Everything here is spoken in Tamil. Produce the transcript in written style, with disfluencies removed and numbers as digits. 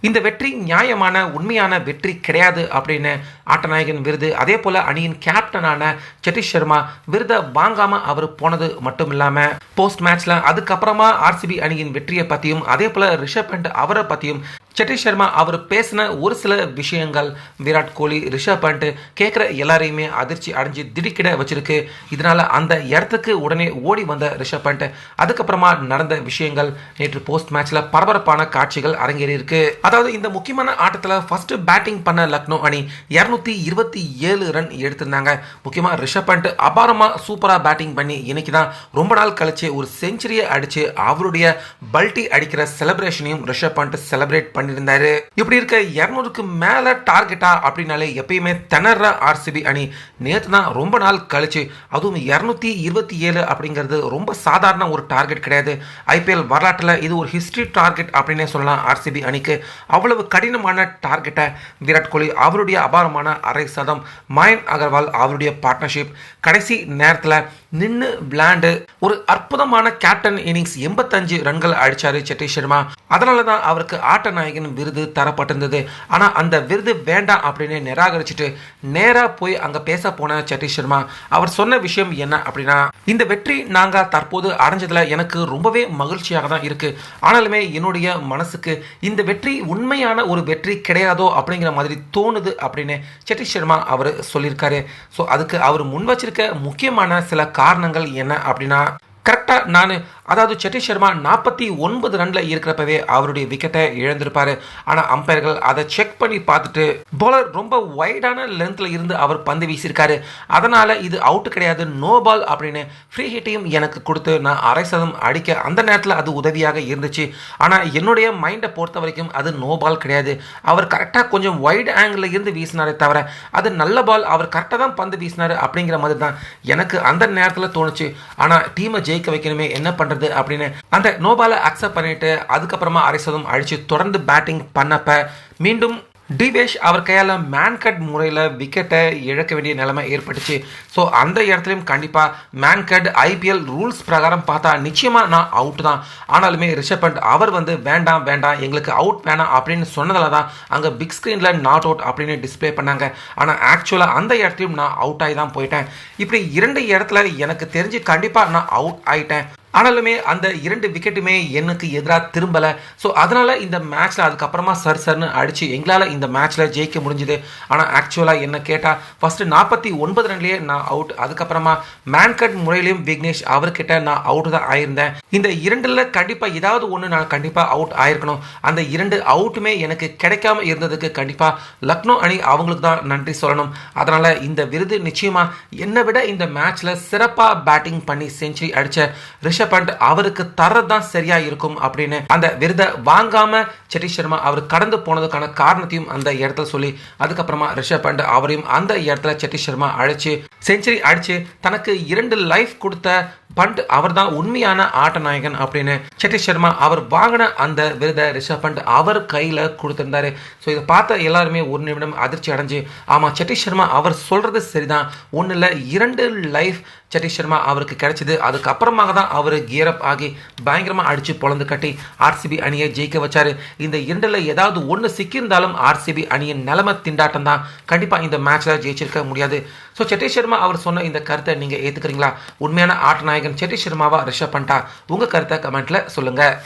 இந்த வெற்றி நியாயமான உண்மையான வெற்றி கிடையாது அப்படின்னு ஆட்டநாயகன் விருது, அதே போல அணியின் கேப்டனான சதீஷ் சர்மா விருதை வாங்காம அவர் போனது மட்டும் இல்லாம போஸ்ட் மேட்ச்ல அதுக்கப்புறமா ஆர்சிபி அணியின் வெற்றியை பத்தியும் அதே போல ரிஷப் பண்ட் அவரை பத்தியும் சதீஷ் சர்மா அவர் பேசின ஒரு சில விஷயங்கள் விராட் கோலி, ரிஷப் பண்ட் கேட்குற எல்லாரையுமே அதிர்ச்சி அடைஞ்சு திடுக்கிட வச்சிருக்கு. இதனால அந்த இடத்துக்கு உடனே ஓடி வந்த ரிஷப் பண்ட் அதுக்கப்புறமா நடந்த விஷயங்கள் நேற்று போஸ்ட் மேட்ச்ல பரபரப்பான காட்சிகள் அரங்கேறி இருக்கு. அதாவது இந்த முக்கியமான ஆட்டத்தில் ஃபர்ஸ்ட் பேட்டிங் பண்ண லக்னோ அணி 227 ரன் எடுத்திருந்தாங்க. முக்கியமா ரிஷப் பண்ட் அபாரமா சூப்பரா பேட்டிங் பண்ணி இன்னைக்கு தான் ரொம்ப நாள் கழிச்சு ஒரு செஞ்சுரியை அடிச்சு அவருடைய பல்டி அடிக்கிற செலிப்ரேஷனையும் ரிஷப் பண்ட் செலிப்ரேட் பண்ணியிருந்தாரு. இப்படி இருக்க 200க்கு மேல டார்கெட்டா அப்படின்னாலே எப்பயுமே திணற ஆர்சிபி அணி நேற்று தான் ரொம்ப நாள் கழிச்சு, அதுவும் 227 அப்படிங்கிறது ரொம்ப சாதாரண ஒரு டார்கெட் கிடையாது. ஐபிஎல் வரலாற்றில் இது ஒரு ஹிஸ்டரி டார்கெட் அப்படின்னே சொல்லலாம். ஆர்சிபி அணிக்கு அவ்வளவு கடினமான டார்கெட்டை விராட் கோலி அவருடைய அபாரமான அரை சதம், மயங்க் அகர்வால் அவருடைய பார்ட்னர்ஷிப், கடைசி நேரத்தில் நின்று விளையாண்டு ஒரு அற்புதமான கேப்டன் இன்னிங்ஸ் 85 ரன்கள் அடிச்சாரு சதீஷ் சர்மா. அதனால தான் அவருக்கு ஆட்ட நாயகன் விருது தரப்பட்டிருந்தது. ஆனா அந்த விருது வேண்டாம் அப்படின்னு நிராகரிச்சுட்டு நேரா போய் அங்க பேச போன சதீஷ் சர்மா அவர் சொன்ன விஷயம் என்ன அப்படின்னா, இந்த வெற்றி நாங்க தற்போது அடைஞ்சதுல எனக்கு ரொம்பவே மகிழ்ச்சியாக தான் இருக்கு. ஆனாலுமே என்னுடைய மனசுக்கு இந்த வெற்றி உண்மையான ஒரு வெற்றி கிடையாதோ அப்படிங்கிற மாதிரி தோணுது அப்படின்னு சதீஷ் சர்மா அவர் சொல்லியிருக்காரு. ஸோ அதுக்கு அவர் முன் வச்சிருக்க முக்கியமான சில காரணங்கள் என்ன அப்படின்னா, கரெக்டாக நான் அதாவது சதீஷ் சர்மா 49 ரன்ல இருக்கிறப்பவே அவருடைய விக்கெட்டை இழந்திருப்பாரு. ஆனால் அம்பையர்கள் அதை செக் பண்ணி பார்த்துட்டு பவுலர் ரொம்ப வைடான லென்த்ல இருந்து அவர் பந்து வீசியிருக்காரு, அதனால இது அவுட் கிடையாது, நோ பால் அப்படின்னு ஃப்ரீ ஹிட்டையும் எனக்கு கொடுத்து நான் அரை சதம் அடிக்க அந்த நேரத்தில் அது உதவியாக இருந்துச்சு. ஆனால் என்னுடைய மைண்டை பொறுத்த வரைக்கும் அது நோ பால் கிடையாது. அவர் கரெக்டாக கொஞ்சம் வைட் ஆங்கிள் இருந்து வீசினாரே தவிர அது நல்ல பால், அவர் கரெக்டாக தான் பந்து வீசினாரு அப்படிங்கிற மாதிரி தான் எனக்கு அந்த நேரத்தில் தோணுச்சு. ஆனால் டீமை ஜெயிக்க வைக்கணுமே, என்ன பண்றது அப்படின்னு அந்த நோபாலை அக்செப்ட் பண்ணிட்டு அதுக்கப்புறமா அரை சதம் அடிச்சு தொடர்ந்து பேட்டிங் பண்ணப்ப மீண்டும் டிவேஷ் அவர் கையால் மேன் கட் முறையில் விக்கெட்டை இழக்க வேண்டிய நிலைமை ஏற்பட்டுச்சு. ஸோ அந்த இடத்துலையும் கண்டிப்பாக மேன் கட் ஐபிஎல் ரூல்ஸ் பிரகாரம் பார்த்தா நிச்சயமாக நான் அவுட் தான். ஆனாலுமே ரிஷப் பண்ட் அவர் வேண்டாம் வேண்டாம் எங்களுக்கு அவுட் வேணாம் அப்படின்னு சொன்னதால தான் அங்கே பிக் ஸ்க்ரீனில் நாட் அவுட் அப்படின்னு டிஸ்பிளே பண்ணாங்க. ஆனால் ஆக்சுவலாக அந்த இடத்துலையும் நான் அவுட் ஆகி தான் போயிட்டேன். இப்படி 2 இடத்துல எனக்கு தெரிஞ்சு கண்டிப்பாக நான் அவுட் ஆகிட்டேன். ஆனாலுமே அந்த 2 விக்கெட்டுமே எனக்கு எதிராக திரும்பலை. ஸோ அதனால் இந்த மேட்ச்சில் அதுக்கப்புறமா சர்னு அடித்து எங்களால் இந்த மேட்ச்சில் ஜெயிக்க முடிஞ்சுது. ஆனால் ஆக்சுவலாக என்ன கேட்டால் ஃபஸ்ட்டு 49 ரன்லேயே நான் அவுட், அதுக்கப்புறமா மேன்கட் முறையிலையும் விக்னேஷ் அவர்கிட்ட நான் அவுட் தான் ஆயிருந்தேன். இந்த 2ல் கண்டிப்பாக ஏதாவது ஒன்று நான் கண்டிப்பாக அவுட் ஆயிருக்கணும். அந்த 2 அவுட்டுமே எனக்கு கிடைக்காம இருந்ததுக்கு கண்டிப்பாக லக்னோ அணி அவங்களுக்கு தான் நன்றி சொல்லணும். அதனால் இந்த விருது நிச்சயமாக என்னை விட இந்த மேட்ச்சில் சிறப்பாக பேட்டிங் பண்ணி செஞ்சுரி அடித்த ரிஷப் பண்ட் அவருக்கு தரதான் சரியா இருக்கும் அப்படின்னு அந்த விருதை வாங்காம சதீஷ் சர்மா அவர் கடந்து போனதுக்கான காரணத்தையும் அந்த இடத்துல சொல்லி அதுக்கப்புறமா ரிஷப் பண்ட் அவரையும் அந்த இடத்துல சதீஷ் சர்மா அழைச்சு செஞ்சுரி அடிச்சு தனக்கு 2 லைஃப் கொடுத்த பண்ட் அவர் தான் உண்மையான ஆட்ட நாயகன் அப்படின்னு சதீஷ் சர்மா அவர் வாங்கின அந்த விருதை ரிஷப் பண்ட் அவர் கையில் கொடுத்திருந்தாரு. ஸோ இதை பார்த்த எல்லாருமே ஒரு நிமிடம் அதிர்ச்சி அடைஞ்சு, ஆமா சதீஷ் சர்மா அவர் சொல்றது சரிதான், ஒன்றில் 2 லைஃப் சதீஷ் சர்மா அவருக்கு கிடைச்சது. அதுக்கப்புறமாக தான் அவர் கியர் அப் ஆகி பயங்கரமாக அடித்து பொழந்து கட்டி ஆர்சிபி அணியை ஜெயிக்க வச்சாரு. இந்த 2ல் ஏதாவது ஒன்று சிக்கியிருந்தாலும் ஆர்சிபி அணியின் நிலைமை திண்டாட்டம் தான், கண்டிப்பாக இந்த மேட்ச்சில் ஜெயிச்சிருக்க முடியாது. ஸோ சதீஷ் சர்மா அவர் சொன்ன இந்த கருத்தை நீங்கள் ஏற்றுக்கிறீங்களா? உண்மையான ஆட்ட நாயகன் சதீஷ் சர்மாவா ரிஷப் பண்டா? உங்கள் கருத்தை கமெண்ட்டில் சொல்லுங்கள்.